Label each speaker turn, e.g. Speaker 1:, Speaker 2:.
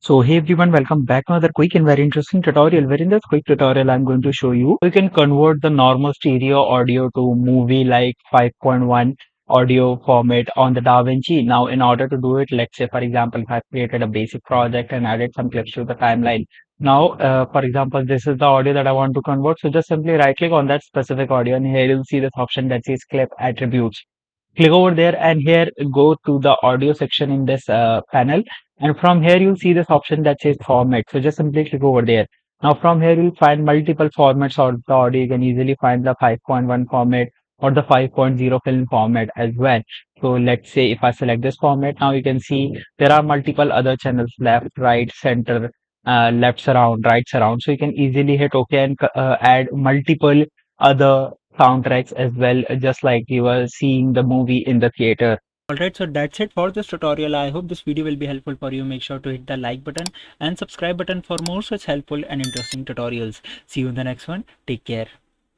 Speaker 1: So hey everyone, welcome back to another quick and very interesting tutorial. Where in this quick tutorial, I'm going to show you can convert the normal stereo audio to movie like 5.1 audio format on the DaVinci. Now, in order to do it, let's say for example, if I've created a basic project and added some clips to the timeline. Now, for example, this is the audio that I want to convert. So just simply right click on that specific audio, and here you'll see this option that says clip attributes. Click over there, and here go to the audio section in this panel, and from here you'll see this option that says format. So just simply click over there. Now from here you'll find multiple formats of the audio. You can easily find the 5.1 format or the 5.0 film format as well. So let's say if I select this format, now you can see there are multiple other channels: left, right, center, left surround, right surround. So you can easily hit OK and add multiple other soundtracks as well, just like you were seeing the movie in the theater.
Speaker 2: Alright, so that's it for this tutorial. I hope this video will be helpful for you. Make sure to hit the like button and subscribe button for more such helpful and interesting tutorials. See you in the next one. Take care.